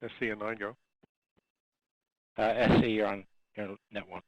SC and 9, go. SC, you're on your net 1.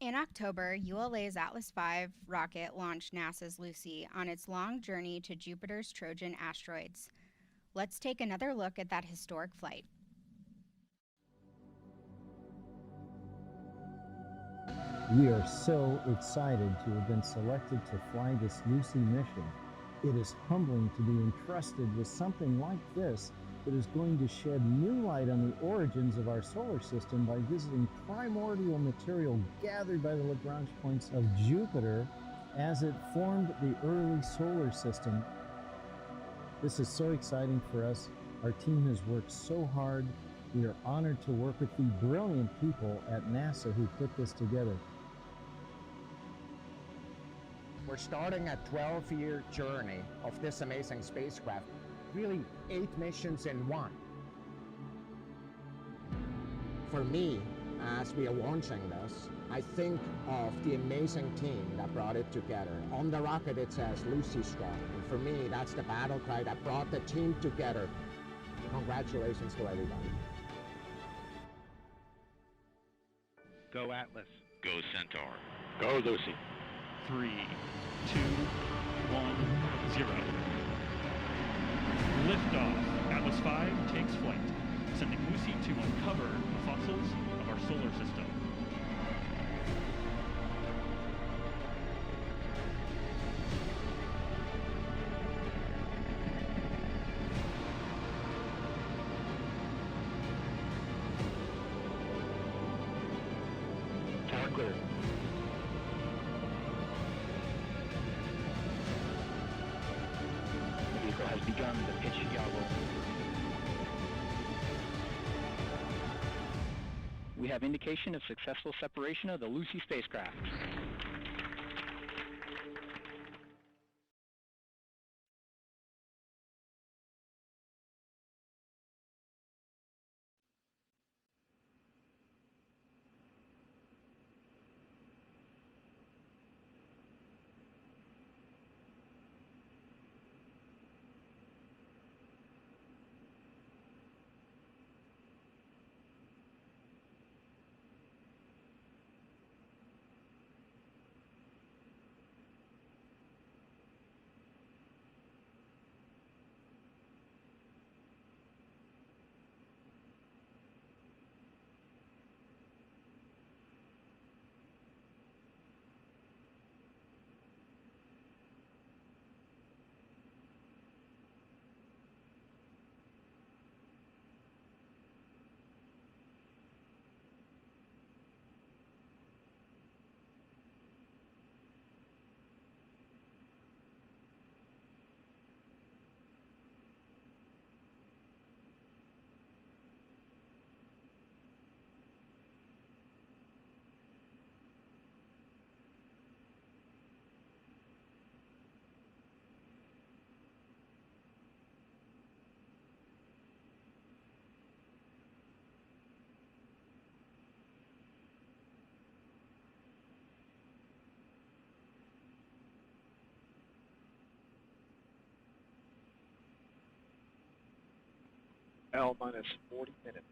In October, ULA's Atlas V rocket launched NASA's Lucy on its long journey to Jupiter's Trojan asteroids. Let's take another look at that historic flight. We are so excited to have been selected to fly this Lucy mission. It is humbling to be entrusted with something like this that is going to shed new light on the origins of our solar system by visiting primordial material gathered by the Lagrange points of Jupiter as it formed the early solar system. This is so exciting for us. Our team has worked so hard. We are honored to work with the brilliant people at NASA who put this together. We're starting a 12-year journey of this amazing spacecraft. Really 8 missions in one. For me, as we are launching this, I think of the amazing team that brought it together. On the rocket it says Lucy Strong, and for me that's the battle cry that brought the team together. Congratulations to everybody. Go Atlas. Go Centaur. Go Lucy. 3, 2, 1, 0. Liftoff. Atlas V takes flight, sending Lucy to uncover the fossils of our solar system. Tower clear. The vehicle has begun the pitch yaw. We have indication of successful separation of the Lucy spacecraft. L minus 40 minutes.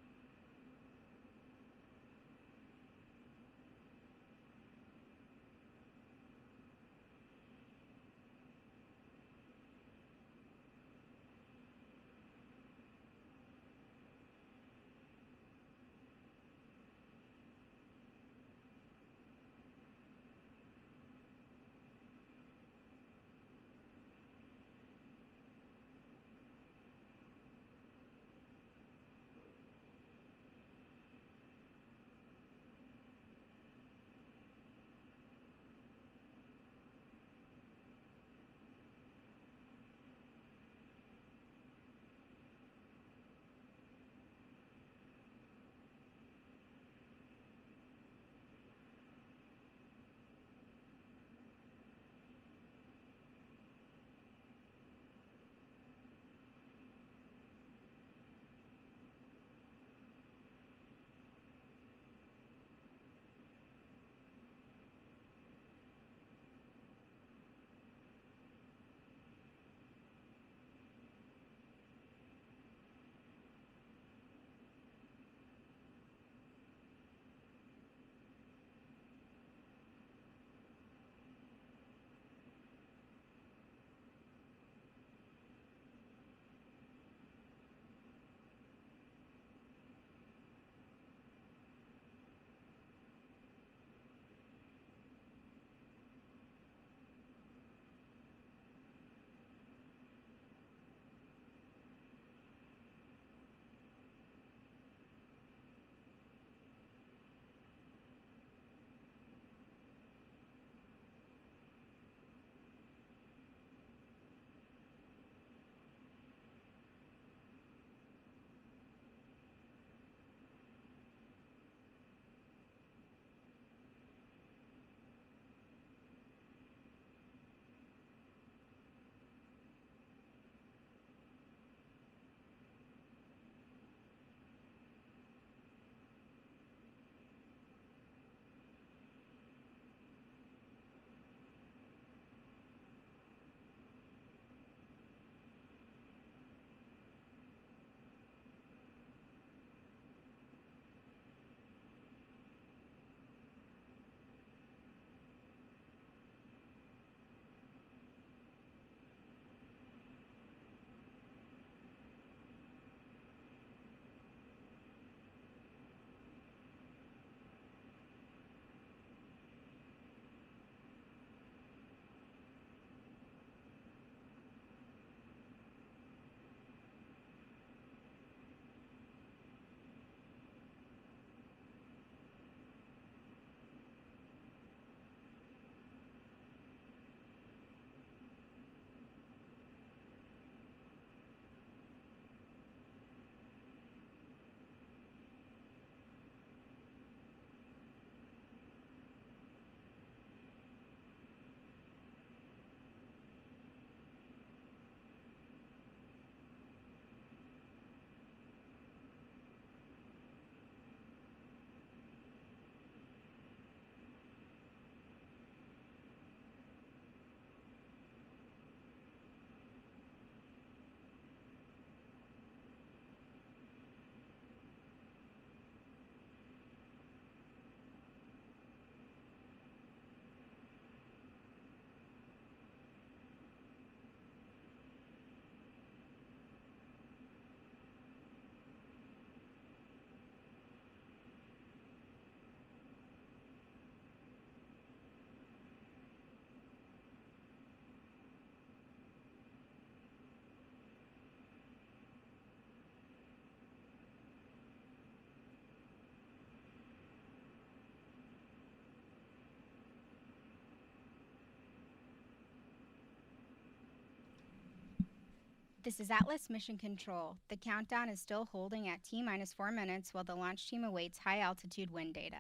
This is Atlas Mission Control. The countdown is still holding at T-4 minutes while the launch team awaits high-altitude wind data.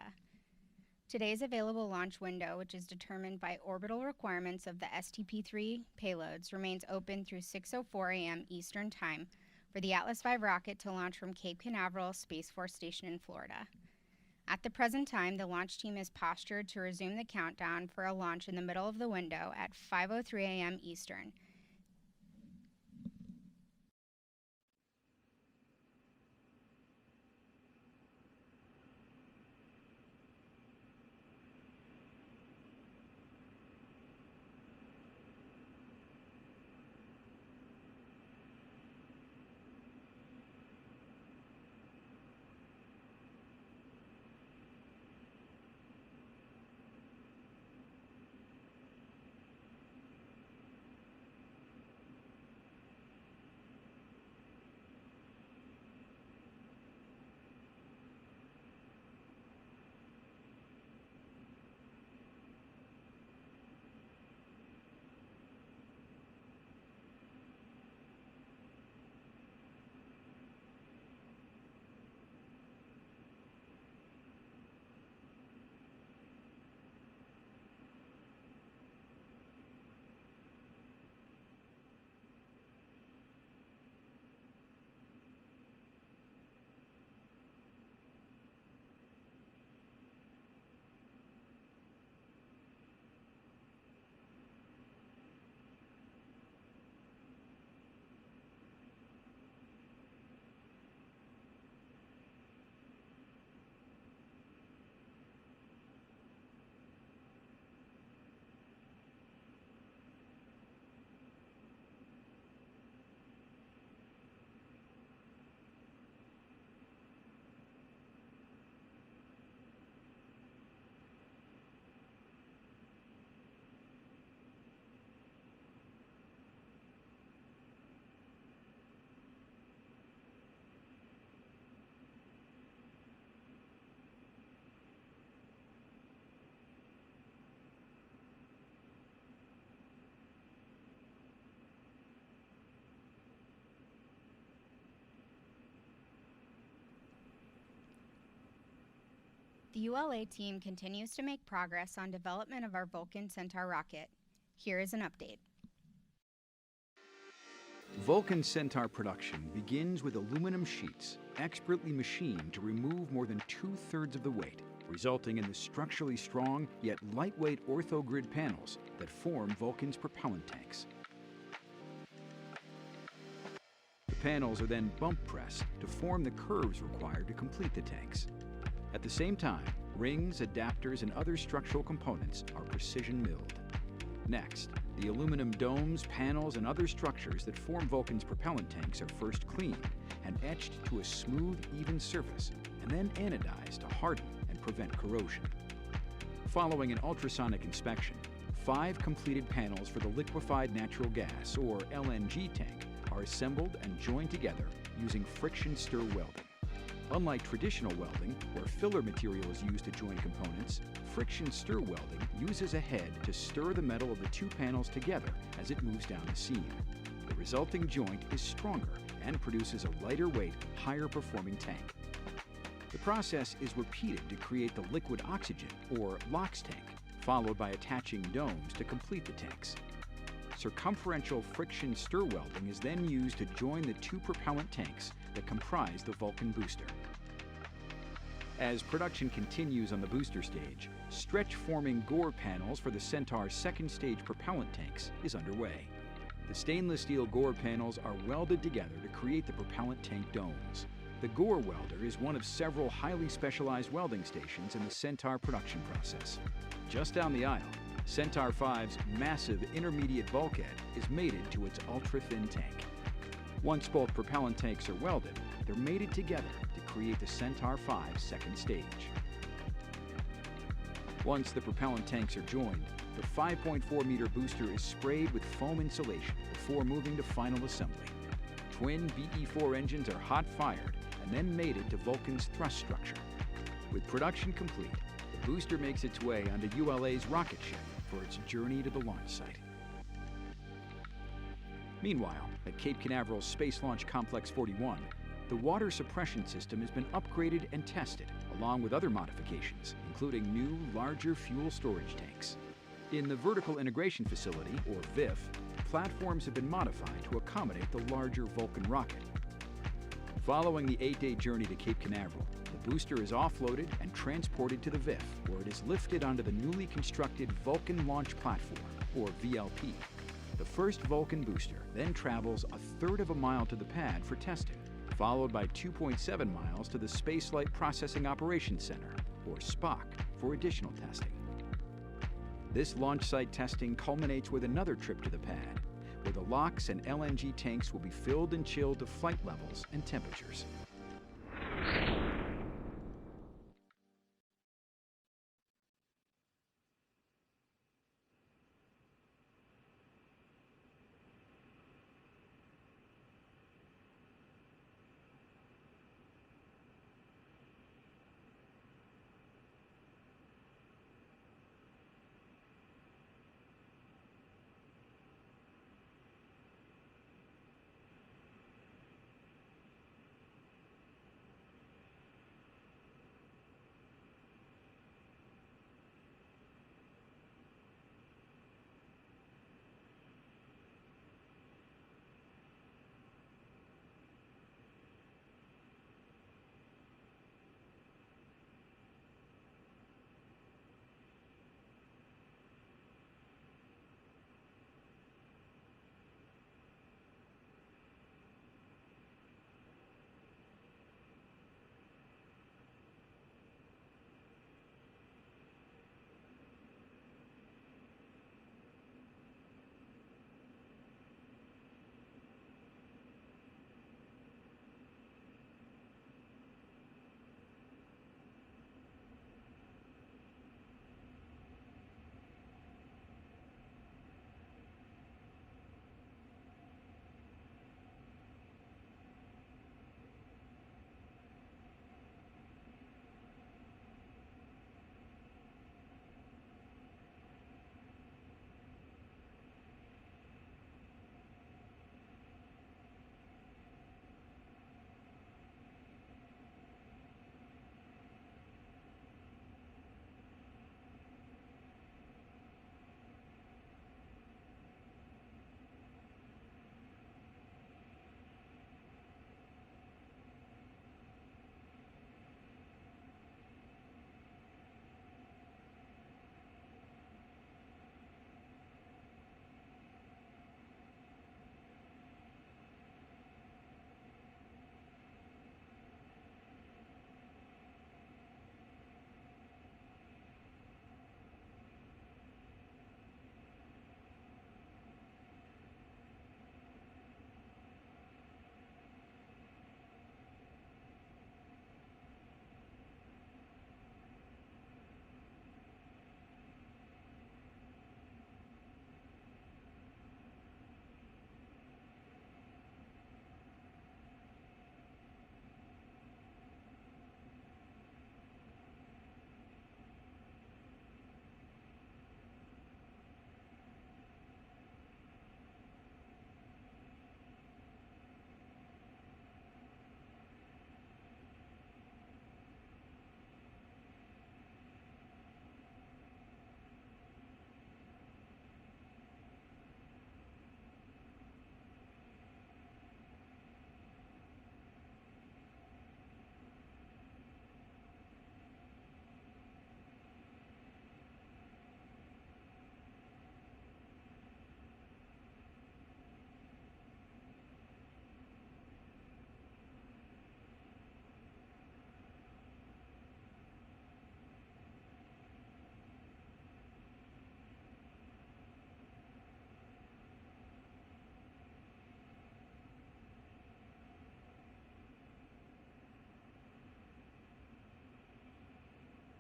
Today's available launch window, which is determined by orbital requirements of the STP-3 payloads, remains open through 6:04 a.m. Eastern Time for the Atlas V rocket to launch from Cape Canaveral Space Force Station in Florida. At the present time, the launch team is postured to resume the countdown for a launch in the middle of the window at 5:03 a.m. Eastern. The ULA team continues to make progress on development of our Vulcan Centaur rocket. Here is an update. Vulcan Centaur production begins with aluminum sheets, expertly machined to remove more than 2/3 of the weight, resulting in the structurally strong yet lightweight orthogrid panels that form Vulcan's propellant tanks. The panels are then bump pressed to form the curves required to complete the tanks. At the same time, rings, adapters, and other structural components are precision milled. Next, the aluminum domes, panels, and other structures that form Vulcan's propellant tanks are first cleaned and etched to a smooth, even surface, and then anodized to harden and prevent corrosion. Following an ultrasonic inspection, 5 completed panels for the liquefied natural gas, or LNG tank, are assembled and joined together using friction stir welding. Unlike traditional welding, where filler material is used to join components, friction stir welding uses a head to stir the metal of the 2 panels together as it moves down the seam. The resulting joint is stronger and produces a lighter weight, higher performing tank. The process is repeated to create the liquid oxygen, or LOX tank, followed by attaching domes to complete the tanks. Circumferential friction stir welding is then used to join the 2 propellant tanks that comprise the Vulcan booster. As production continues on the booster stage, stretch-forming gore panels for the Centaur's second stage propellant tanks is underway. The stainless steel gore panels are welded together to create the propellant tank domes. The gore welder is one of several highly specialized welding stations in the Centaur production process. Just down the aisle, Centaur V's massive intermediate bulkhead is mated to its ultra-thin tank. Once both propellant tanks are welded, they're mated together to create the Centaur V's second stage. Once the propellant tanks are joined, the 5.4-meter booster is sprayed with foam insulation before moving to final assembly. Twin BE-4 engines are hot-fired and then mated to Vulcan's thrust structure. With production complete, the booster makes its way onto ULA's rocket ship for its journey to the launch site. Meanwhile, at Cape Canaveral's Space Launch Complex 41, the water suppression system has been upgraded and tested, along with other modifications, including new, larger fuel storage tanks. In the Vertical Integration Facility, or VIF, platforms have been modified to accommodate the larger Vulcan rocket. Following the 8-day journey to Cape Canaveral, the booster is offloaded and transported to the VIF, where it is lifted onto the newly constructed Vulcan Launch Platform, or VLP. The first Vulcan booster then travels a third of a mile to the pad for testing, followed by 2.7 miles to the Spaceflight Processing Operations Center, or SPOC, for additional testing. This launch site testing culminates with another trip to the pad, where the LOX and LNG tanks will be filled and chilled to flight levels and temperatures.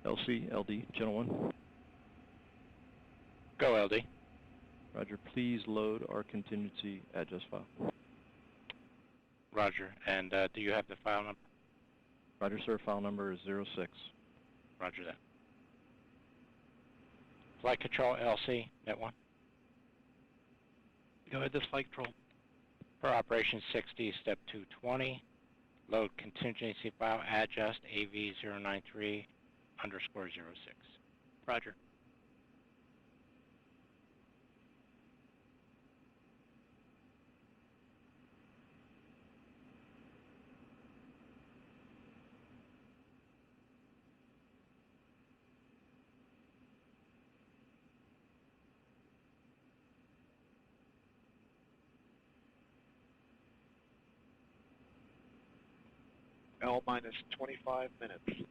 LC, LD, Channel 1. Go, LD. Roger, please load our contingency address file. Roger. And do you have the file number? Roger, sir, file number is 06. Roger that. Flight Control, LC, Net 1. Go ahead, this Flight Control. Per Operation 60, Step 220, load contingency file adjust AV093 _ 06. Roger. L minus 25 minutes.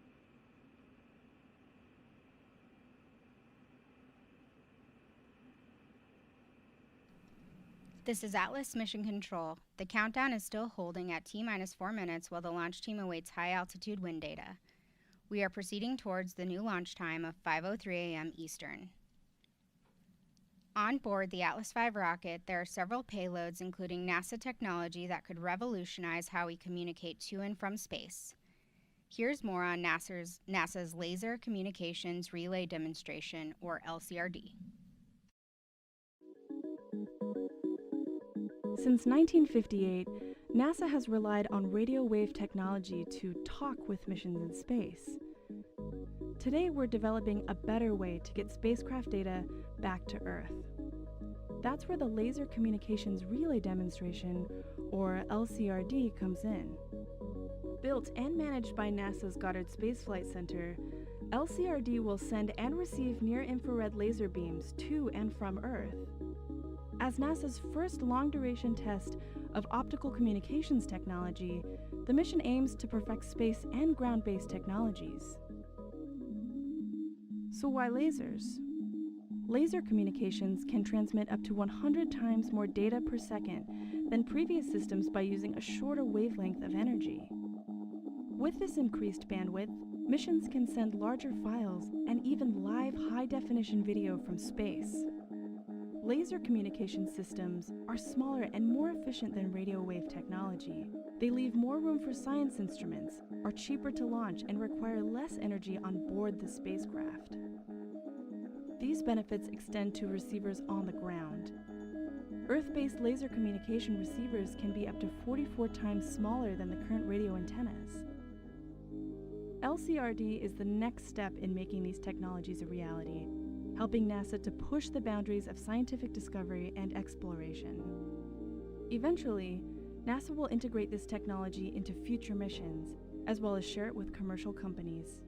This is Atlas Mission Control. The countdown is still holding at T-minus 4 minutes while the launch team awaits high-altitude wind data. We are proceeding towards the new launch time of 5:03 a.m. Eastern. On board the Atlas V rocket, there are several payloads including NASA technology that could revolutionize how we communicate to and from space. Here's more on NASA's Laser Communications Relay Demonstration, or LCRD. Since 1958, NASA has relied on radio wave technology to talk with missions in space. Today, we're developing a better way to get spacecraft data back to Earth. That's where the Laser Communications Relay Demonstration, or LCRD, comes in. Built and managed by NASA's Goddard Space Flight Center, LCRD will send and receive near-infrared laser beams to and from Earth. As NASA's first long-duration test of optical communications technology, the mission aims to perfect space and ground-based technologies. So why lasers? Laser communications can transmit up to 100 times more data per second than previous systems by using a shorter wavelength of energy. With this increased bandwidth, missions can send larger files and even live high-definition video from space. Laser communication systems are smaller and more efficient than radio wave technology. They leave more room for science instruments, are cheaper to launch, and require less energy on board the spacecraft. These benefits extend to receivers on the ground. Earth-based laser communication receivers can be up to 44 times smaller than the current radio antennas. LCRD is the next step in making these technologies a reality, helping NASA to push the boundaries of scientific discovery and exploration. Eventually, NASA will integrate this technology into future missions, as well as share it with commercial companies.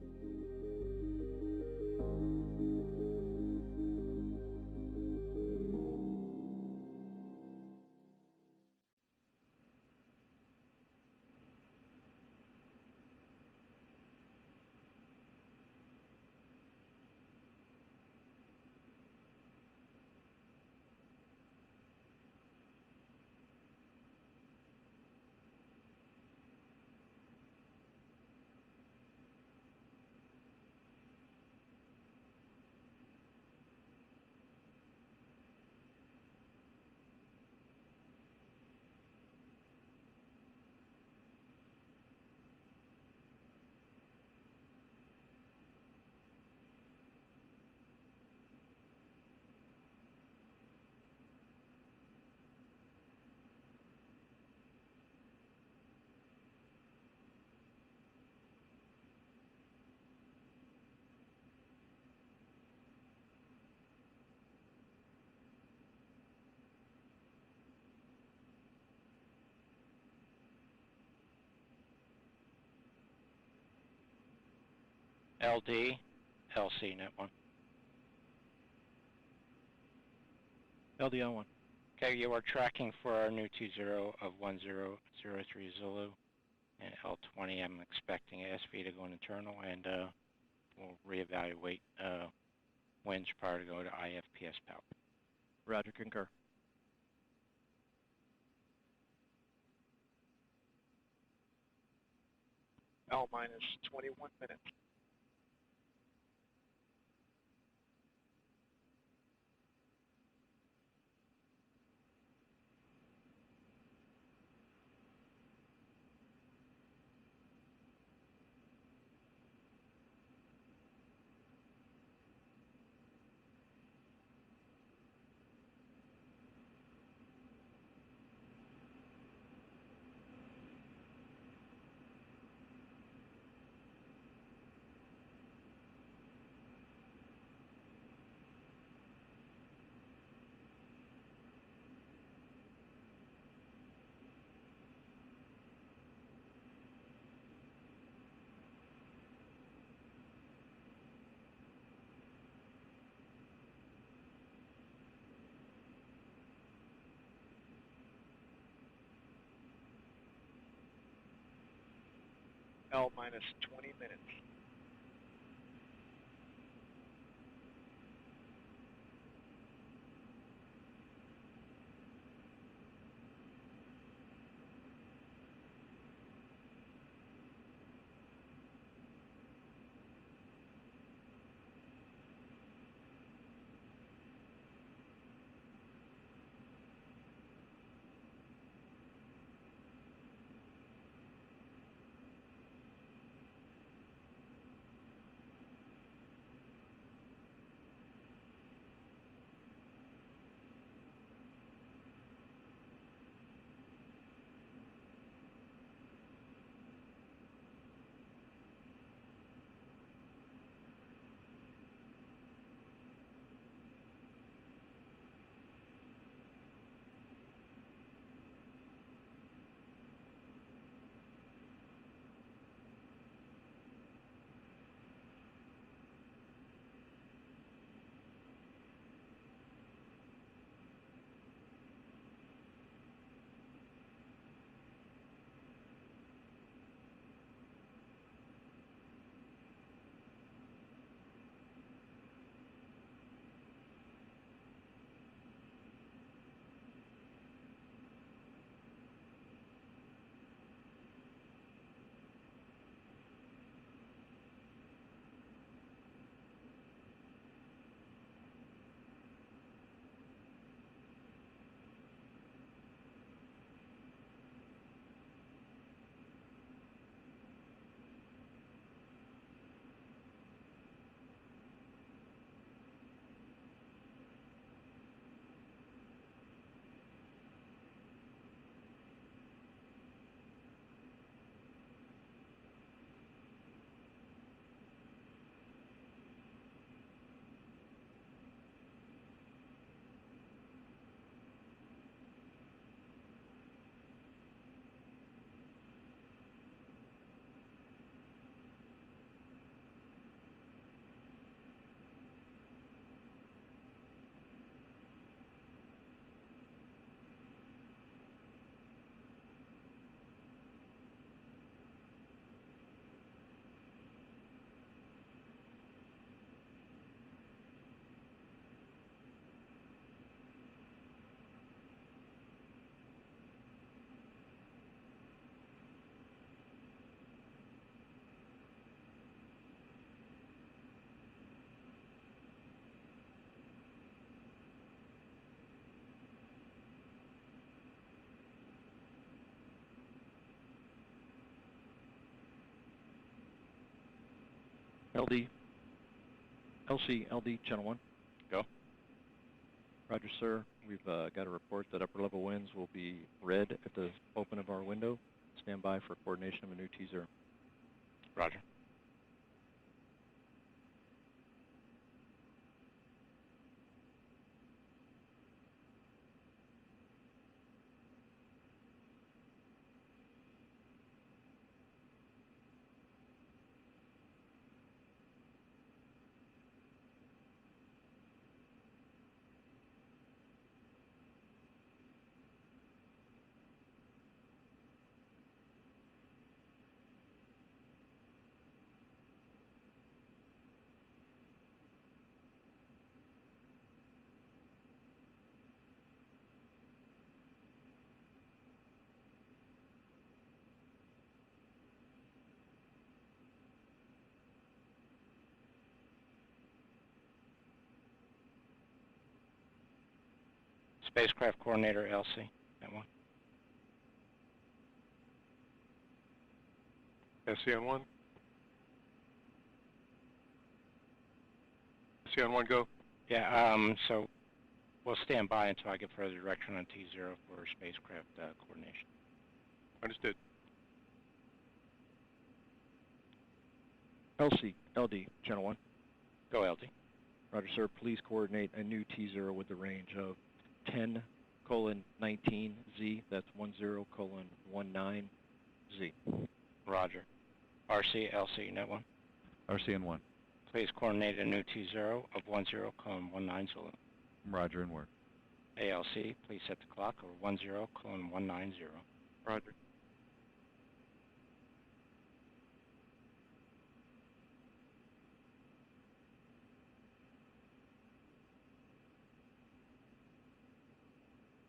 LD, LC, net 1. LD on 1. Okay, you are tracking for our new T0 of 1003 Zulu, and L20, I'm expecting SV to go internal, and we'll reevaluate winds prior to go to IFPS power. Roger, concur. L minus 21 minutes. L minus 20 minutes. LD, LC, LD, channel 1. Go. Roger, sir. We've got a report that upper level winds will be red at the open of our window. Stand by for coordination of a new T0. Roger. Spacecraft coordinator, LC, that one. SC on 1. SC on 1, go. Yeah, so we'll stand by until I get further direction on T0 for spacecraft coordination. Understood. LC, LD, channel 1. Go, LD. Roger, sir. Please coordinate a new T0 with the range of 10:19Z. That's 10:19Z. Roger. RC, LC, net 1. RC and 1. Please coordinate a new T0 of 10:19 Zulu. Roger and work. ALC, please set the clock over 10:190. Roger.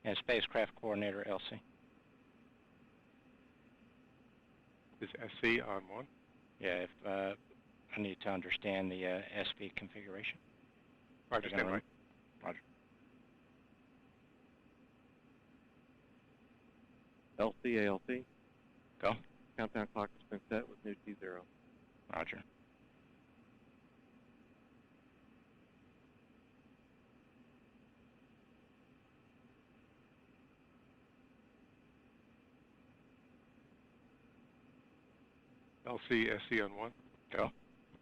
And spacecraft coordinator LC. Is SC on 1? Yeah, if I need to understand the SV configuration. Roger, stand by. Roger. LC, ALC. Go. Countdown clock has been set with new T0. Roger. LC, SC on 1. Go.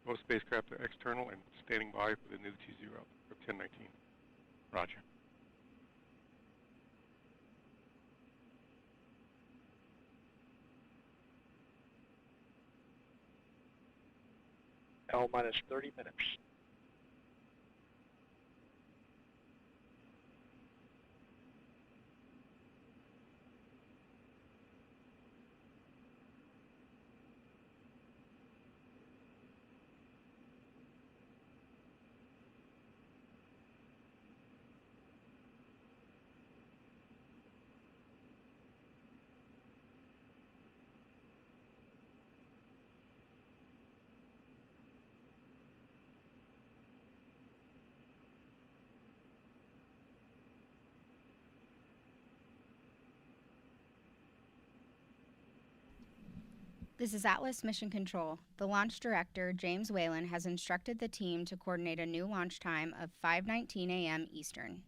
Both spacecraft are external and standing by for the new T0 for 1019. Roger. L minus 30 minutes. This is Atlas Mission Control. The launch director, James Whalen, has instructed the team to coordinate a new launch time of 5:19 a.m. Eastern.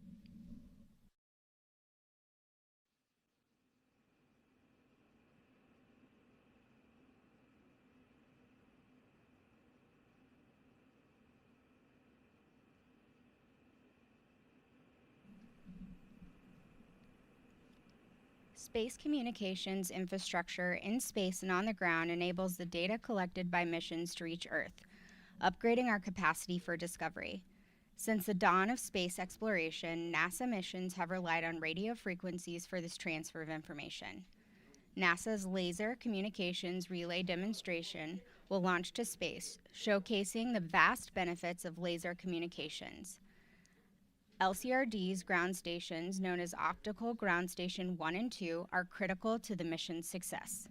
Space communications infrastructure in space and on the ground enables the data collected by missions to reach Earth, upgrading our capacity for discovery. Since the dawn of space exploration, NASA missions have relied on radio frequencies for this transfer of information. NASA's Laser Communications Relay demonstration will launch to space, showcasing the vast benefits of laser communications. LCRD's ground stations, known as Optical Ground Station 1 and 2, are critical to the mission's success.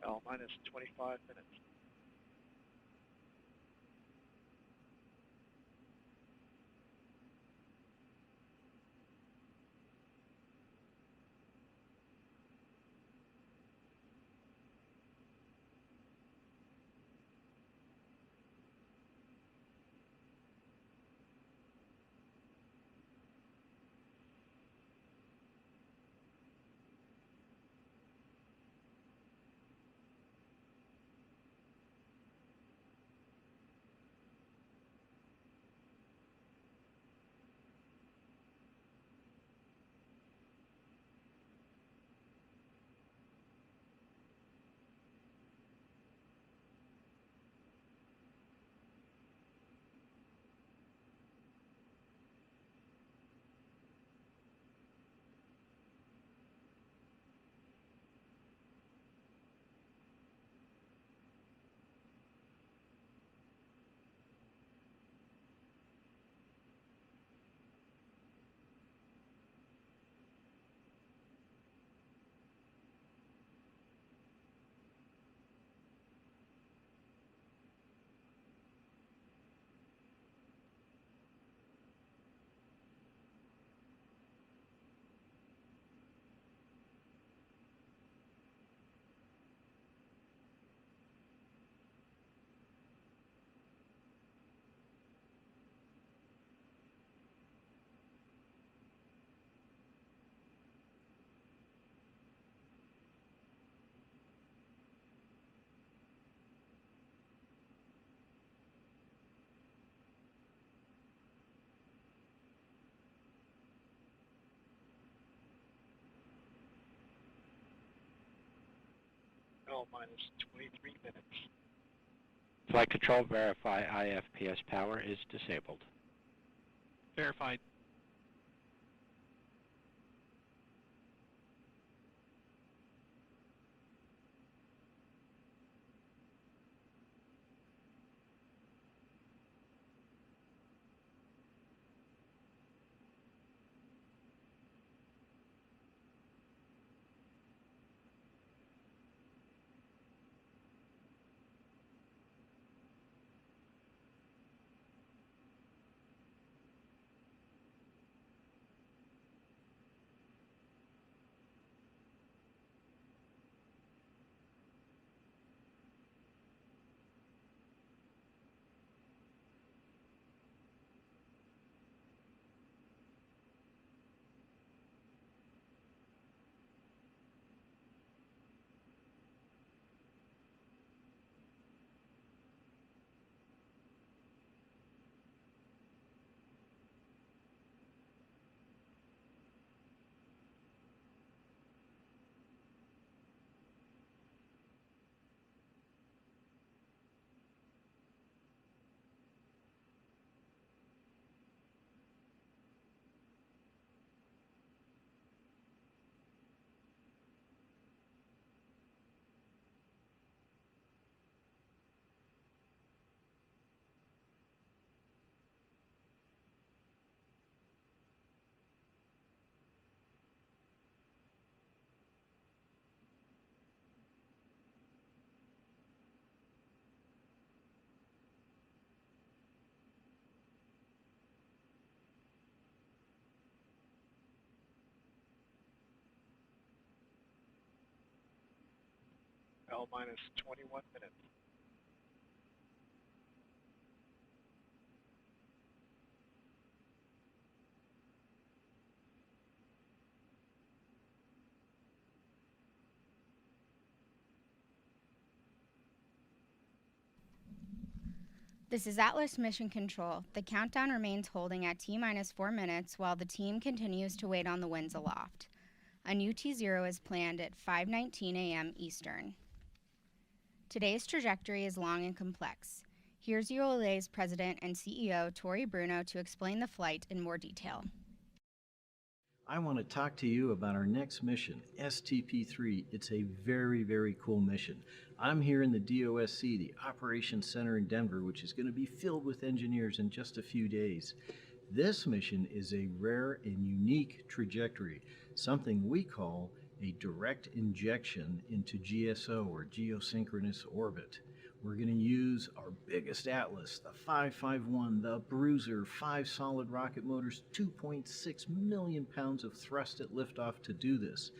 L minus 25 minutes. L minus 23 minutes. Flight control, verify IFPS power is disabled. Verified. L minus 21 minutes. This is Atlas Mission Control. The countdown remains holding at T-minus 4 minutes while the team continues to wait on the winds aloft. A new T0 is planned at 5:19 a.m. Eastern. Today's trajectory is long and complex. Here's ULA's President and CEO, Tori Bruno, to explain the flight in more detail. I want to talk to you about our next mission, STP-3. It's a very, very cool mission. I'm here in the DOSC, the Operations Center in Denver, which is going to be filled with engineers in just a few days. This mission is a rare and unique trajectory, something we call a direct injection into GSO, or geosynchronous orbit. We're going to use our biggest Atlas, the 551, the Bruiser, 5 solid rocket motors, 2.6 million pounds of thrust at liftoff to do this.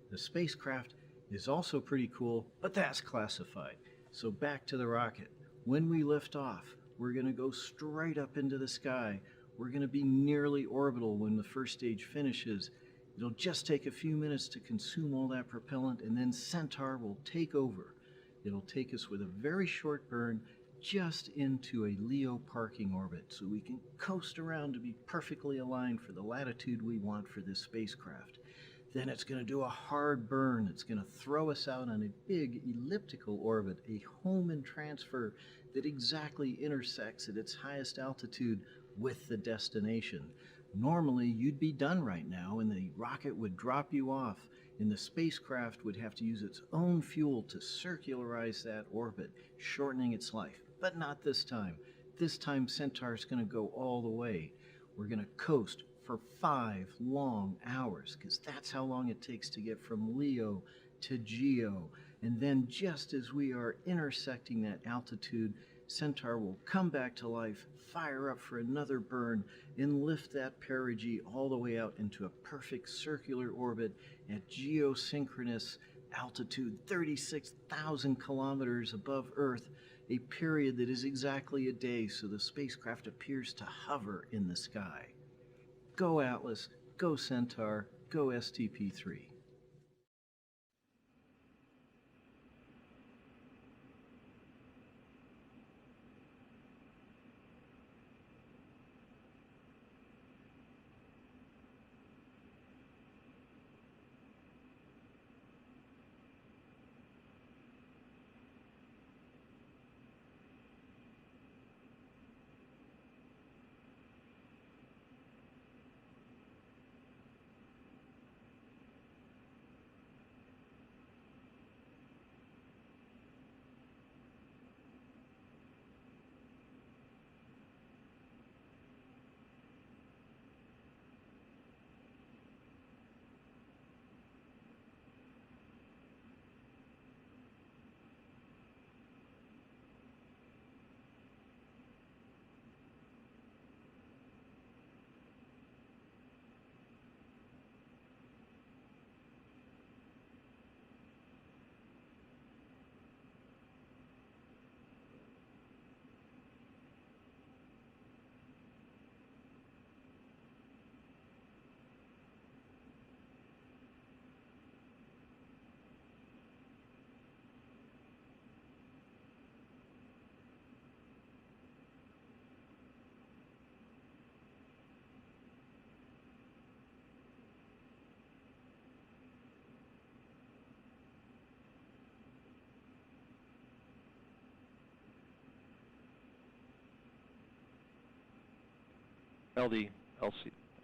The spacecraft is also pretty cool, but that's classified. So back to the rocket. When we lift off, we're going to go straight up into the sky. We're going to be nearly orbital when the first stage finishes. It'll just take a few minutes to consume all that propellant, and then Centaur will take over. It'll take us with a very short burn just into a LEO parking orbit, so we can coast around to be perfectly aligned for the latitude we want for this spacecraft. Then it's going to do a hard burn. It's going to throw us out on a big elliptical orbit, a home and transfer that exactly intersects at its highest altitude with the destination. Normally, you'd be done right now, and the rocket would drop you off, and the spacecraft would have to use its own fuel to circularize that orbit, shortening its life. But not this time. This time, Centaur's going to go all the way. We're going to coast for 5 long hours, because that's how long it takes to get from LEO to GEO. And then just as we are intersecting that altitude, Centaur will come back to life, fire up for another burn, and lift that perigee all the way out into a perfect circular orbit at geosynchronous altitude 36,000 kilometers above Earth, a period that is exactly a day, so the spacecraft appears to hover in the sky. Go Atlas, go Centaur, go STP-3.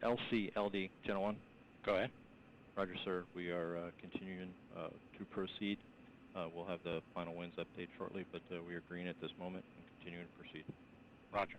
LCLD, Channel 1. Go ahead. Roger, sir. We are continuing to proceed. We'll have the final winds update shortly, but we are green at this moment and continuing to proceed. Roger.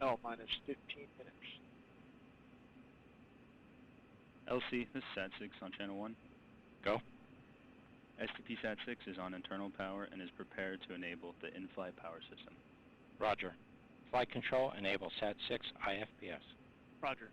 L minus 15 minutes. LC, this is SAT-6 on Channel 1. Go. STP SAT-6 is on internal power and is prepared to enable the in-flight power system. Roger. Flight control, enable SAT-6 IFPS. Roger.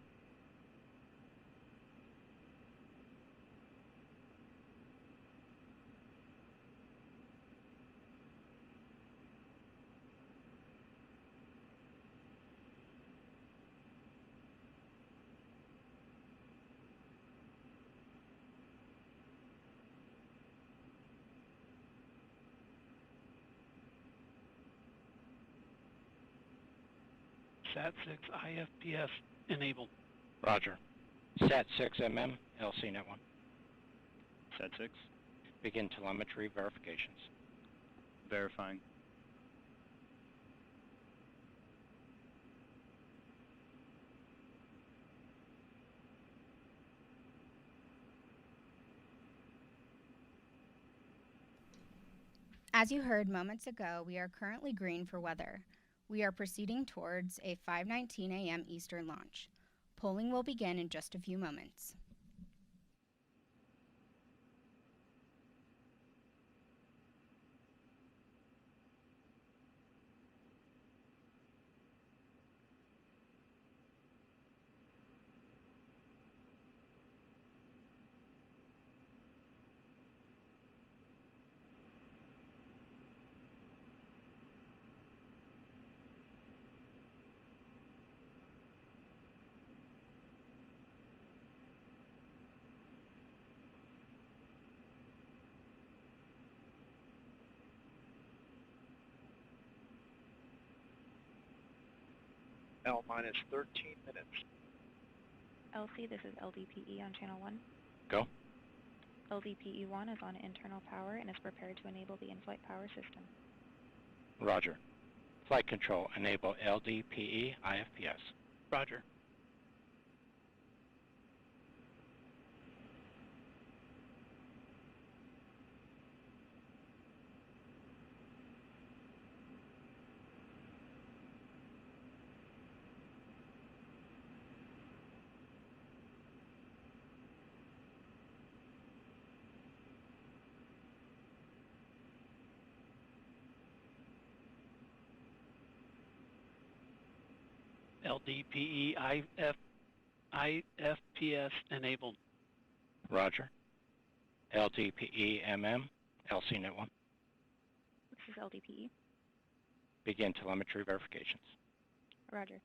SAT-6 IFPS enabled. Roger. SAT-6 MM, LC Net 1. SAT-6, Begin telemetry verifications. verifying. As you heard moments ago, we are currently green for weather. We are proceeding towards a 5:19 a.m. Eastern launch. Polling will begin in just a few moments. L minus 13 minutes. LC, this is LDPE on Channel 1. Go. LDPE-1 is on internal power and is prepared to enable the in-flight power system. Roger. Flight control, enable LDPE IFPS. Roger. LDPE IFPS enabled. Roger. LDPE MM, LC Net 1. This is LDPE. Begin telemetry verifications. Roger.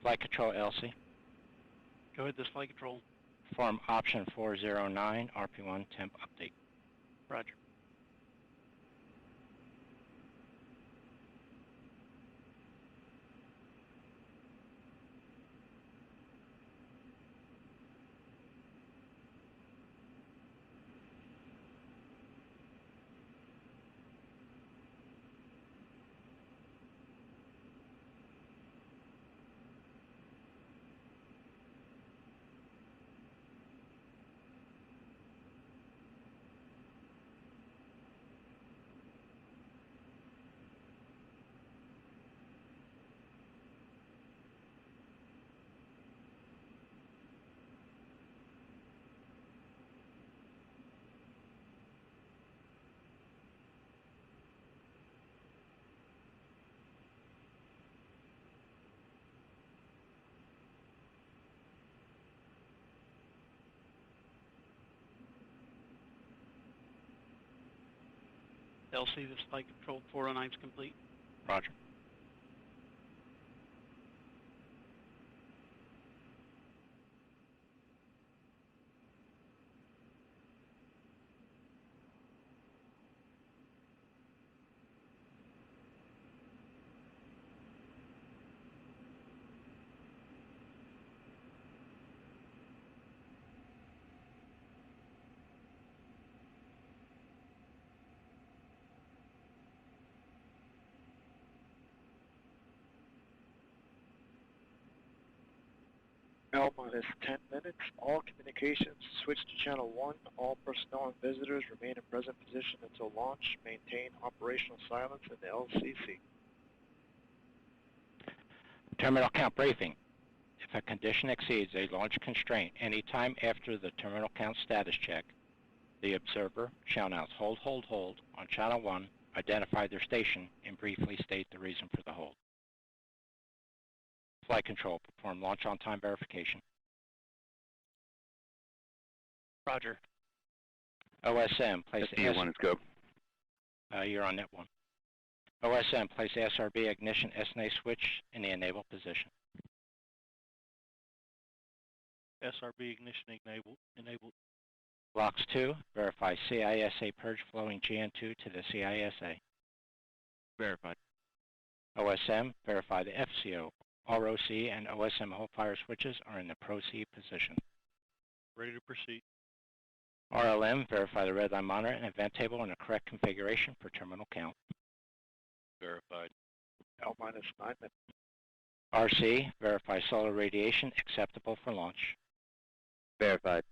Flight control, LC. Go ahead, this flight control. Form option 409, RP1 temp update. Roger. LC, this flight control 409 is complete. Roger. L minus 10 minutes. All communications switch to channel 1. All personnel and visitors remain in present position until launch. Maintain operational silence in the LCC. Terminal count briefing. If a condition exceeds a launch constraint any time after the terminal count status check, the observer shall announce hold, hold, hold on channel 1, identify their station, and briefly state the reason for the hold. Flight control, perform launch on time verification. Roger. OSM, place SDA1 is go. You're on net 1. OSM, place SRB ignition SNA switch in the enable position. SRB ignition enabled. Blocks 2, verify CISA purge flowing GN2 to the CISA. Verified. OSM, verify the FCO, ROC, and OSM hold fire switches are in the proceed position. Ready to proceed. RLM, verify the red line monitor and event table in the correct configuration for terminal count. Verified. L minus 9 minutes. RC, verify solar radiation acceptable for launch. Verified.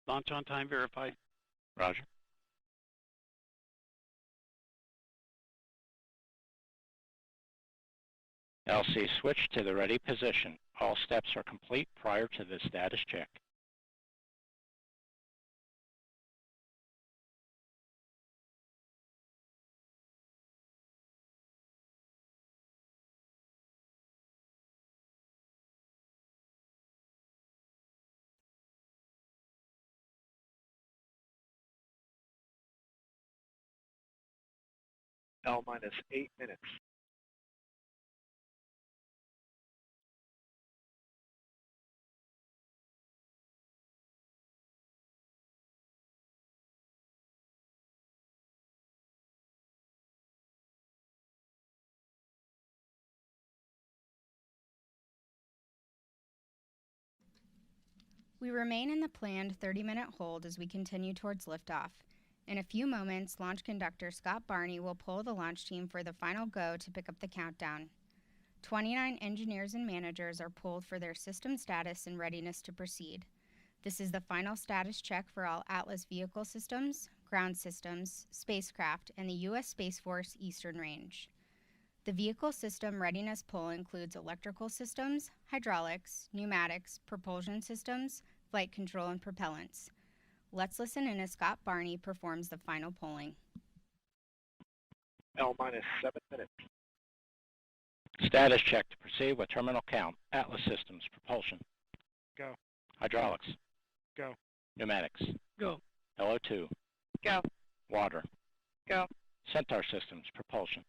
Launch on time verified. Roger. LC switch to the ready position. All steps are complete prior to the status check. L minus 8 minutes. We remain in the planned 30-minute hold as we continue towards liftoff. In a few moments, launch conductor Scott Barney will pull the launch team for the final go to pick up the countdown. 29 engineers and managers are pulled for their system status and readiness to proceed. This is the final status check for all Atlas vehicle systems, ground systems, spacecraft, and the U.S. Space Force Eastern Range. The vehicle system readiness pull includes electrical systems, hydraulics, pneumatics, propulsion systems, flight control, and propellants. Let's listen in as Scott Barney performs the final polling. L minus 7 minutes. Status check to proceed with terminal count. Atlas systems, propulsion. Go. Hydraulics. Go. Pneumatics. Go. LO2. Go. Water. Go. Centaur systems, propulsion.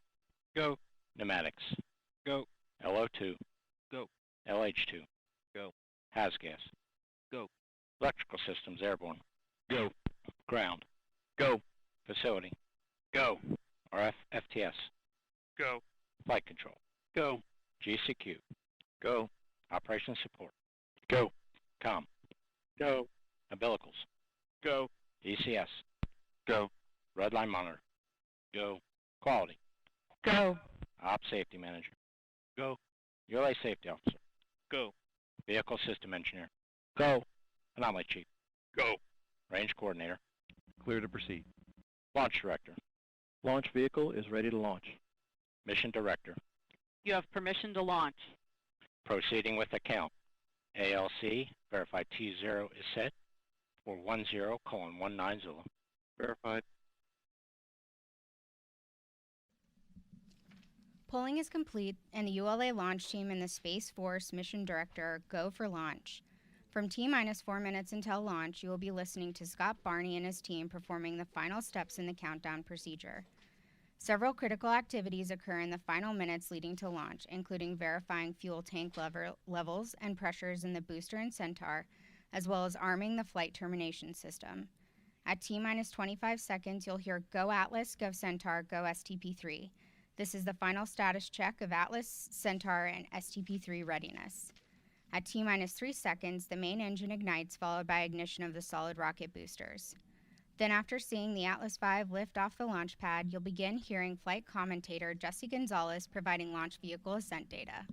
Go. Pneumatics. Go. LO2. Go. LH2. Go. HASGAS. Go. Electrical systems, airborne. Go. Ground. Go. Facility. Go. RF FTS. Go. Flight control. Go. GCQ. Go. Operations support. Go. COM. Go. Umbilicals. Go. ECS. Go. Redline monitor. Go. Quality. Go. Op safety manager. Go. ULA safety officer. Go. Vehicle system engineer. Go. Anomaly chief. Go. Range coordinator. Clear to proceed. Launch director. Launch vehicle is ready to launch. Mission director. You have permission to launch. Proceeding with account. ALC, verify T0 is set for 10:19 Zulu. Verified. Polling is complete, and the ULA launch team and the Space Force mission director go for launch. From T-minus 4 minutes until launch, you will be listening to Scott Barney and his team performing the final steps in the countdown procedure. Several critical activities occur in the final minutes leading to launch, including verifying fuel tank levels and pressures in the booster and Centaur, as well as arming the flight termination system. At T-minus 25 seconds, you'll hear Go Atlas, Go Centaur, Go STP-3. This is the final status check of Atlas, Centaur, and STP-3 readiness. At T-minus 3 seconds, the main engine ignites, followed by ignition of the solid rocket boosters. Then after seeing the Atlas V lift off the launch pad, you'll begin hearing flight commentator Jesse Gonzalez providing launch vehicle ascent data.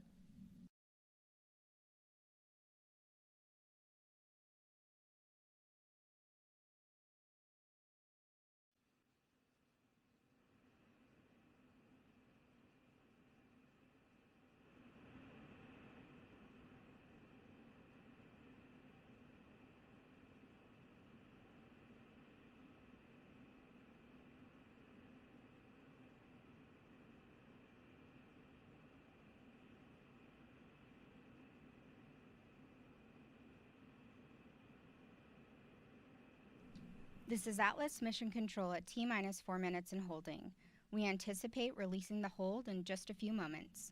This is Atlas Mission Control at T-minus 4 minutes and holding. We anticipate releasing the hold in just a few moments.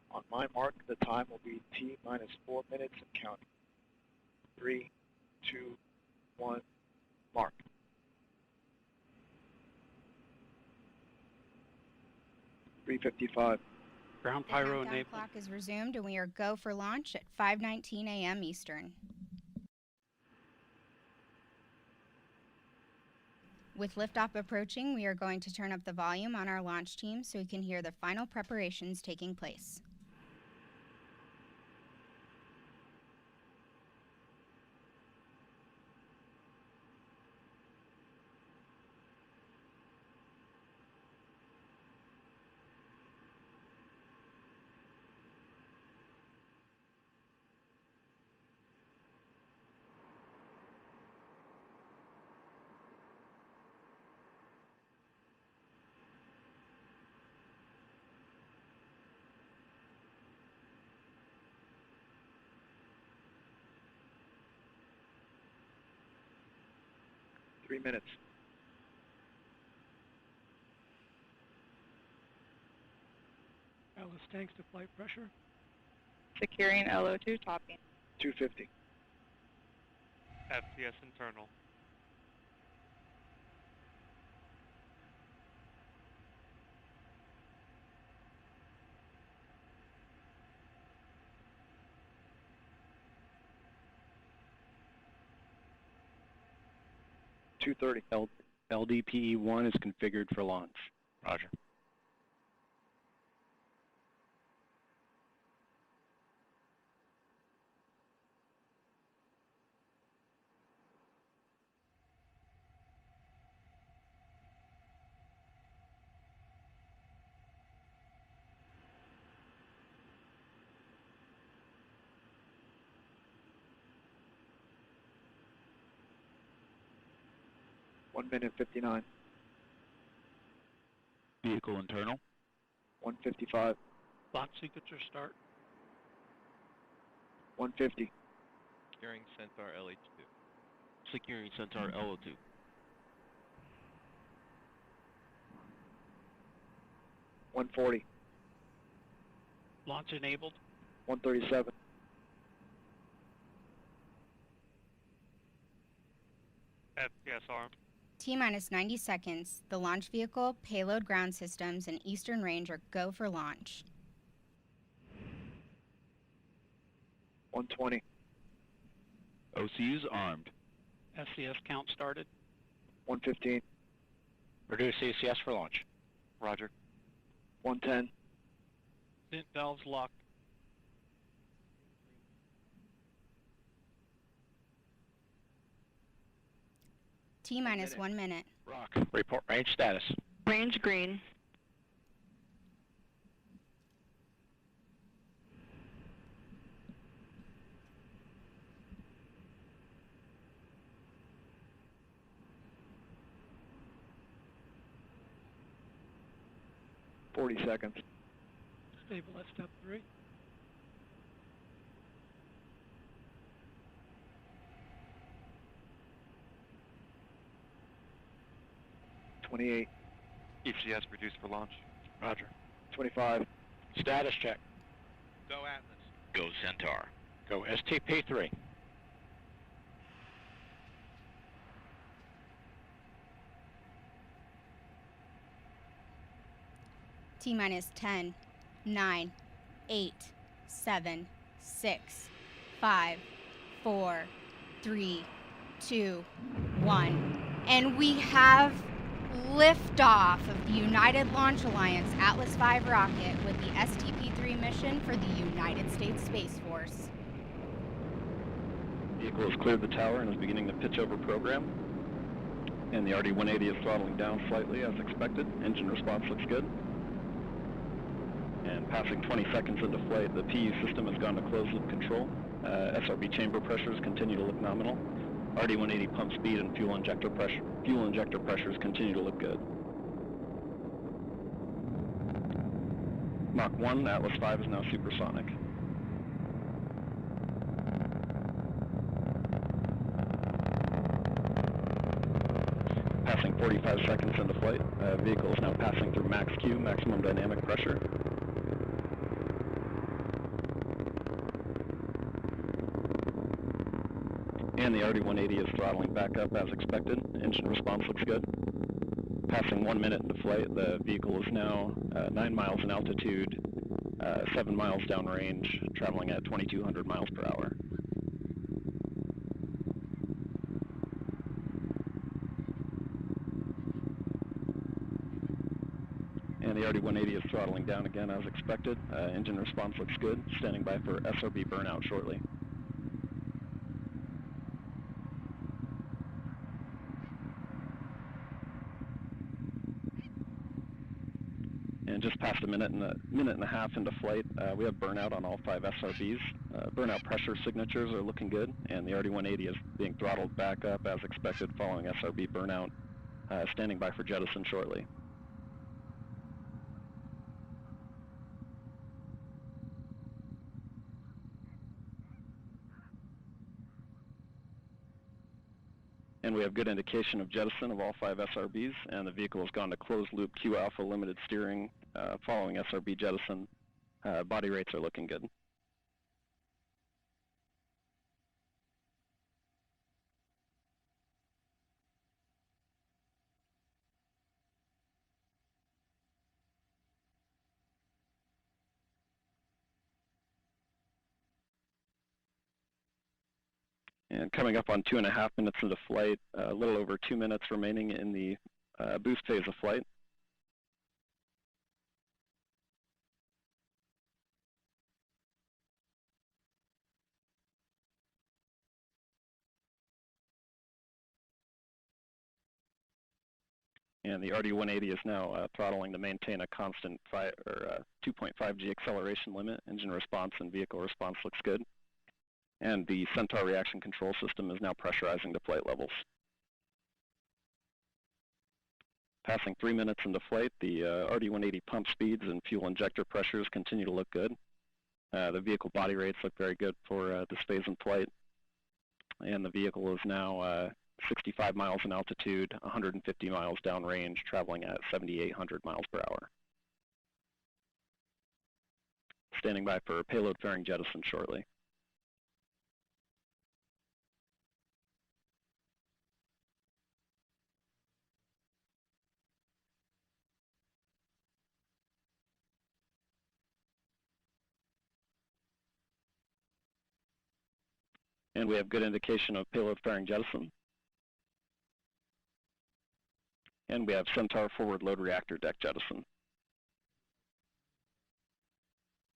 On my mark, the time will be T-minus 4 minutes and counting. 3, 2, 1, mark. .355. Ground The pyro countdown enabled. clock is resumed and we are go for launch at 5:19 a.m. Eastern. With liftoff approaching, we are going to turn up the volume on our launch team so we can hear the final preparations taking place. Minutes. Atlas tanks to flight pressure. Securing LO2 topping. 250. FCS internal. LDPE-1 is configured for launch. Roger. One minute 59. Vehicle internal. 155. Launch signature start. 150. Securing Centaur LH2. Securing Centaur LO2. 140. Launch enabled. 137. FCS armed. T-minus 90 seconds, the launch vehicle, payload ground systems, and Eastern Range are go for launch. 120. OCUs armed. SCS count started. 115. Reduce CCS for launch. Roger. 110. Vent valves locked. T-minus 1 minute. Rock. Report range status. Range green. .40 seconds. Stable at step 3. 28. ECS reduced for launch. Roger. 25. Status check. Go Atlas. Go Centaur. Go STP-3. T-minus 10, 9, 8, 7, 6, 5, 4, 3, 2, 1. And we have liftoff of the United Launch Alliance Atlas V rocket with the STP-3 mission for the United States Space Force. Vehicle has cleared the tower and is beginning the pitch over program. And the RD-180 is throttling down slightly as expected. Engine response looks good. And passing 20 seconds into flight, the PU system has gone to closed loop control. SRB chamber pressures continue to look nominal. RD-180 pump speed and fuel injector pressures continue to look good. Mach 1, Atlas V is now supersonic. Passing 45 seconds into flight, vehicle is now passing through max Q, maximum dynamic pressure. And the RD-180 is throttling back up as expected. Engine response looks good. Passing 1 minute into flight, the vehicle is now 9 miles in altitude, 7 miles downrange, traveling at 2,200 miles per hour. And the RD-180 is throttling down again as expected. Engine response looks good. Standing by for SRB burnout shortly. And just past a minute and a half into flight, we have burnout on all 5 SRBs. Burnout pressure signatures are looking good, and the RD-180 is being throttled back up as expected following SRB burnout. Standing by for jettison shortly. And we have good indication of jettison of all 5 SRBs, and the vehicle has gone to closed loop Q alpha limited steering following SRB jettison. Body rates are looking good. And coming up on 2.5 minutes into flight, a little over 2 minutes remaining in the boost phase of flight. And the RD-180 is now throttling to maintain a constant 2.5 G acceleration limit. Engine response and vehicle response looks good. And the Centaur reaction control system is now pressurizing to flight levels. Passing 3 minutes into flight, the RD-180 pump speeds and fuel injector pressures continue to look good. The vehicle body rates look very good for this phase in flight. And the vehicle is now 65 miles in altitude, 150 miles downrange, traveling at 7,800 miles per hour. Standing by for payload fairing jettison shortly. And we have good indication of payload fairing jettison. And we have Centaur forward load reactor deck jettison.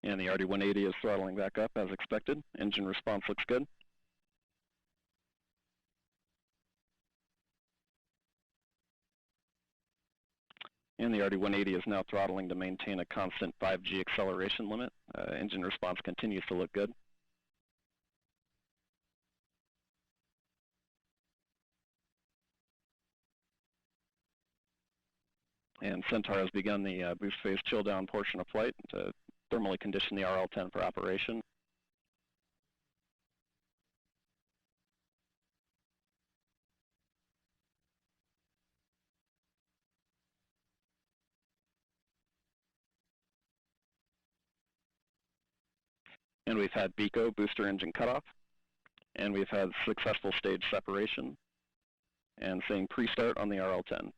And the RD-180 is throttling back up as expected. Engine response looks good. And the RD-180 is now throttling to maintain a constant 5G acceleration limit. Engine response continues to look good. And Centaur has begun the boost phase chill down portion of flight to thermally condition the RL-10 for operation. And we've had BECO, booster engine cutoff. And we've had successful stage separation. And saying pre-start on the RL-10.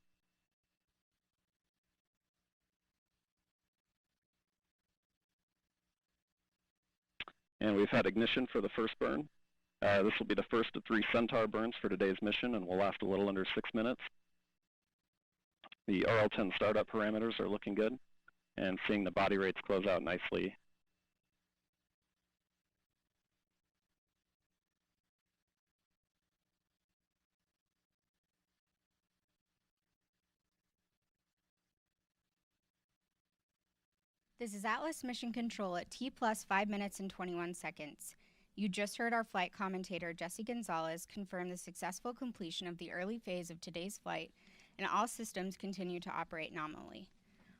And we've had ignition for the first burn. This will be the first of 3 Centaur burns for today's mission and will last a little under 6 minutes. The RL-10 startup parameters are looking good and seeing the body rates close out nicely. This is Atlas Mission Control at T plus 5 minutes and 21 seconds. You just heard our flight commentator, Jesse Gonzalez, confirm the successful completion of the early phase of today's flight, and all systems continue to operate nominally.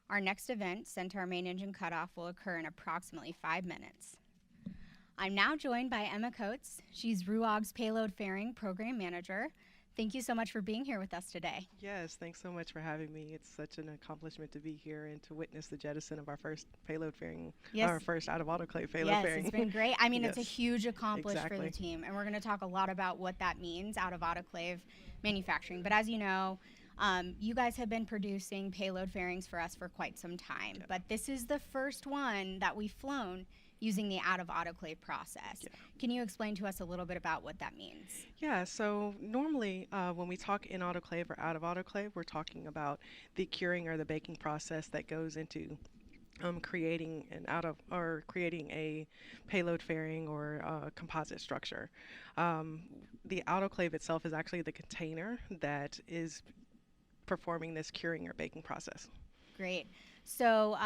Our next event, Centaur main engine cutoff, will occur in approximately 5 minutes. I'm now joined by Emma Coates. She's RUAG's Payload Fairing Program Manager. Thank you so much for being here with us today. Yes, thanks so much for having me. It's such an accomplishment to be here and to witness the jettison of our first payload fairing, our first out of autoclave payload fairing. Yes, it's been great. I mean, Yes. It's a huge accomplishment for the Exactly. team, and we're going to talk a lot about what that means out of autoclave manufacturing. But as you know, you guys have been producing payload fairings for us for quite some time, but this is the first one that we've flown using the out of autoclave process. Can you explain to us a little bit about what that means? Yeah, so normally when we talk in autoclave or out of autoclave, we're talking about the curing or the baking process that goes into creating creating a payload fairing or composite structure. The autoclave itself is actually the container that is performing this curing or baking process. Great. So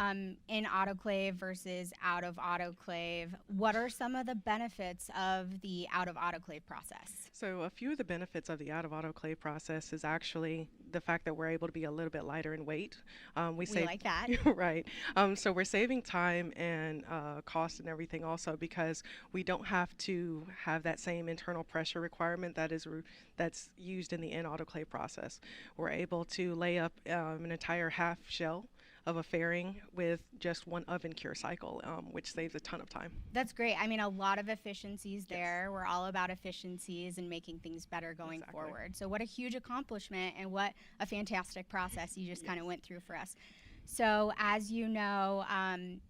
in autoclave versus out of autoclave, what are some of the benefits of the out of autoclave process? So a few of the benefits of the out of autoclave process is actually the fact that we're able to be a little bit lighter in weight. We like that. Right. So we're saving time and cost and everything also because we don't have to have that same internal pressure requirement that's used in the in autoclave process. We're able to lay up an entire half shell of a fairing with just one oven cure cycle, which saves a ton of time. That's great. I mean, a lot of efficiencies there. We're all about efficiencies and making things better going forward. So what a huge accomplishment and what a fantastic process you just kind of went through for us. So as you know,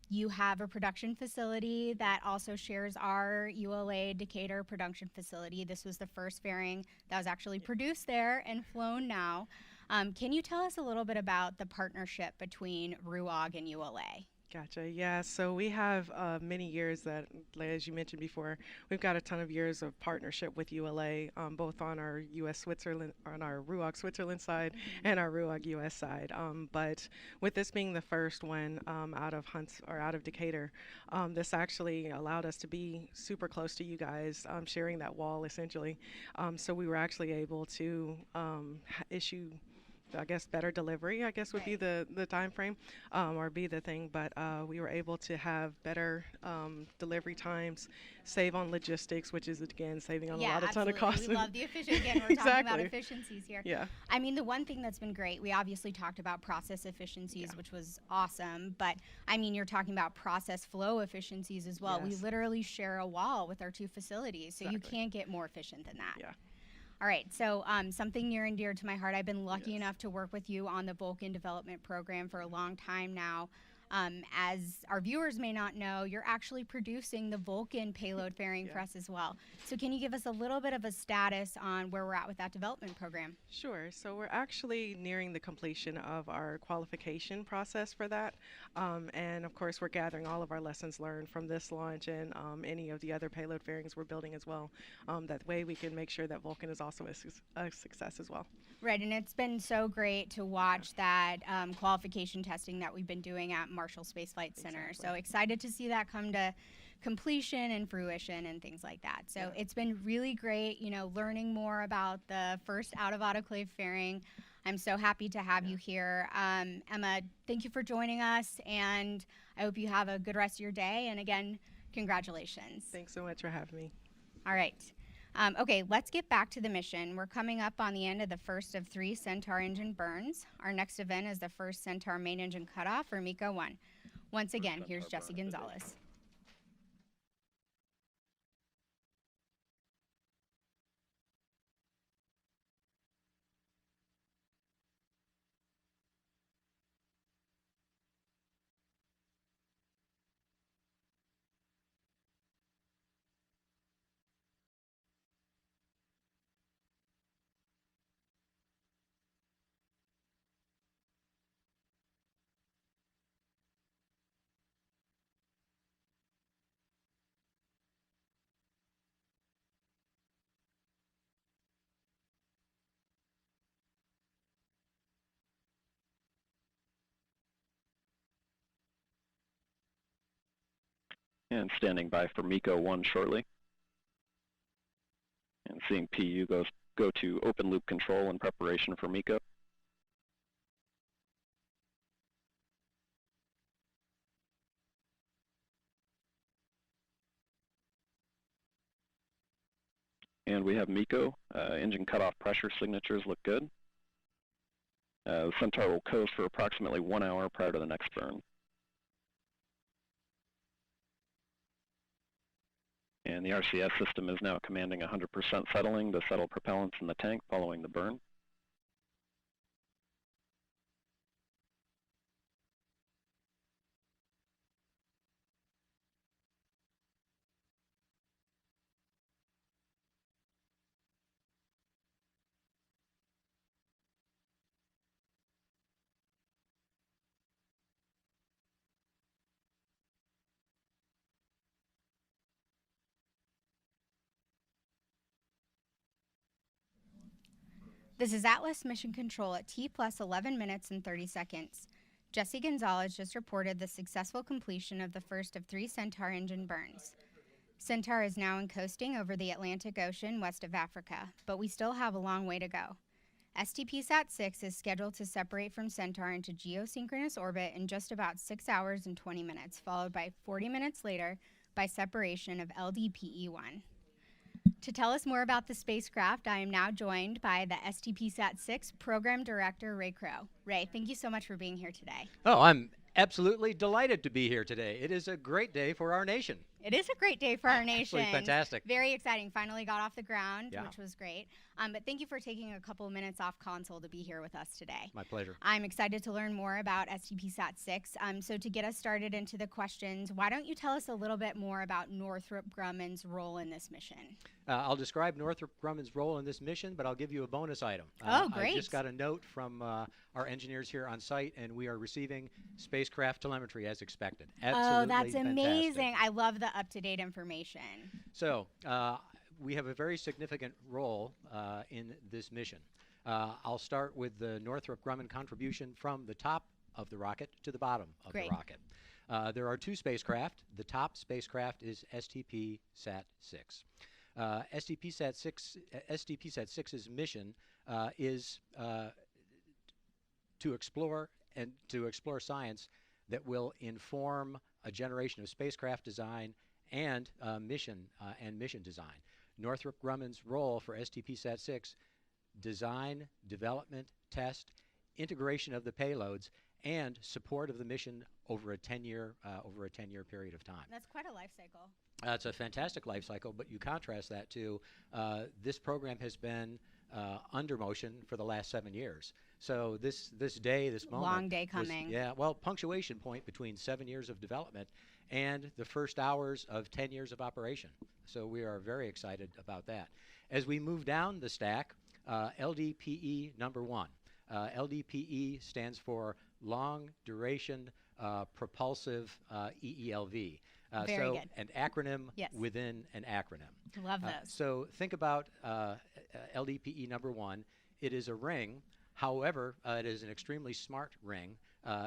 you have a production facility that also shares our ULA Decatur production facility. This was the first fairing that was actually produced there and flown now. Can you tell us a little bit about the partnership between RUAG and ULA? Gotcha. Yeah, so we have many years that, as you mentioned before, we've got a ton of years of partnership with ULA, both on our on our RUAG Switzerland side and our RUAG US side. But with this being the first one out of Decatur, this actually allowed us to be super close to you guys, sharing that wall essentially. So we were actually able to issue, I guess, better delivery, I guess would be the time frame or be the thing, but we were able to have better delivery times, save on logistics, which is again saving on a ton of costs. We love the efficiency. Again, we're talking about efficiencies here. Yeah. I mean, the one thing that's been great, we obviously talked about process efficiencies, which was awesome, but I mean, you're talking about process flow efficiencies as well. Yes. We literally share a wall with our two facilities, so you can't get more efficient than that. Yeah. All right, so something near and dear to my heart. I've been lucky enough to work with you on the Vulcan development program for a long time now. As our viewers may not know, you're actually producing the Vulcan payload fairing for us as well. So can you give us a little bit of a status on where we're at with that development program? Sure. So we're actually nearing the completion of our qualification process for that. And of course, we're gathering all of our lessons learned from this launch and any of the other payload fairings we're building as well. That way we can make sure that Vulcan is also a success as well. Right, and it's been so great to watch that qualification testing that we've been doing at Marshall Space Flight Center. So excited to see that come to completion and fruition and things like that. So it's been really great, you know, learning more about the first out of autoclave fairing. I'm so happy to have you here. Emma, thank you for joining us, and I hope you have a good rest of your day. And again, congratulations. Thanks so much for having me. All right. Okay, let's get back to the mission. We're coming up on the end of the first of 3 Centaur engine burns. Our next event is the first Centaur main engine cutoff for MECA 1. Once again, here's Jesse Gonzalez. And standing by for MECO 1 shortly. And seeing PU go to open loop control in preparation for MECO. And we have MECO. Engine cutoff pressure signatures look good. The Centaur will coast for approximately 1 hour prior to the next burn. And the RCS system is now commanding 100% settling to settle propellants in the tank following the burn. This is Atlas Mission Control at T plus 11 minutes and 30 seconds. Jesse Gonzalez just reported the successful completion of the first of 3 Centaur engine burns. Centaur is now in coasting over the Atlantic Ocean west of Africa, but we still have a long way to go. STPSat-6 is scheduled to separate from Centaur into geosynchronous orbit in just about 6 hours and 20 minutes, followed by 40 minutes later by separation of LDPE-1. To tell us more about the spacecraft, I am now joined by the STPSat-6 Program Director, Ray Crow. Ray, thank you so much for being here today. Oh, I'm absolutely delighted to be here today. It is a great day for our nation. It is a great day for our nation. Absolutely fantastic. Very exciting. Finally got off the ground, Yeah. which was great. But thank you for taking a couple minutes off console to be here with us today. My pleasure. I'm excited to learn more about STPSat-6. So to get us started into the questions, why don't you tell us a little bit more about Northrop Grumman's role in this mission? I'll describe Northrop Grumman's role in this mission, but I'll give you a bonus item. Oh, great. I just got a note from our engineers here on site, and we are receiving spacecraft telemetry as expected. Absolutely Oh, that's fantastic. amazing. I love the up-to-date information. So we have a very significant role in this mission. I'll start with the Northrop Grumman contribution from the top of the rocket to the bottom of the rocket. There are 2 spacecraft. The top spacecraft is STPSat-6. STPSat-6's mission is to explore science that will inform a generation of spacecraft design and mission design. Northrop Grumman's role for STPSat-6: design, development, test, integration of the payloads, and support of the mission over a 10-year period of time. That's quite a life cycle. It's a fantastic life cycle, but you contrast that to this program has been under motion for the last 7 years. So this moment. Long day coming. Punctuation point between 7 years of development and the first hours of 10 years of operation. So we are very excited about that. As we move down the stack, LDPE number 1. LDPE stands for Long Duration Propulsive EELV. Very good. An acronym within an acronym. Love those. So think about LDPE number 1. It is a ring. However, it is an extremely smart ring.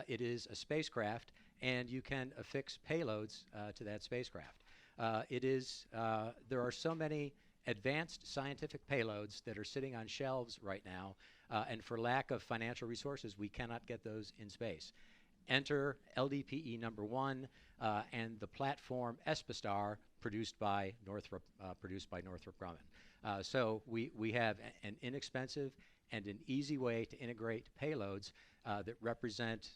It is a spacecraft, and you can affix payloads to that spacecraft. There are so many advanced scientific payloads that are sitting on shelves right now, and for lack of financial resources, we cannot get those in space. Enter LDPE number 1 and the platform ESPISTAR produced by Northrop Grumman. So we have an inexpensive and an easy way to integrate payloads that represent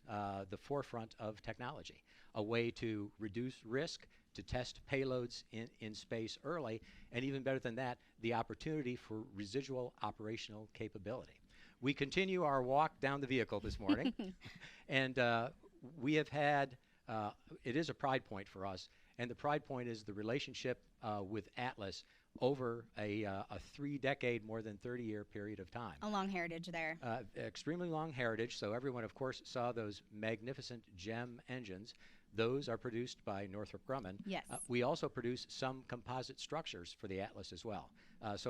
the forefront of technology, a way to reduce risk, to test payloads in space early, and even better than that, the opportunity for residual operational capability. We continue our walk down the vehicle this morning, and we have had, it is a pride point for us, and the pride point is the relationship with Atlas over a 3-decade, more than 30-year period of time. A long heritage there. Extremely long heritage, so everyone, of course, saw those magnificent GEM engines. Those are produced by Northrop Grumman. Yes. We also produce some composite structures for the Atlas as well. So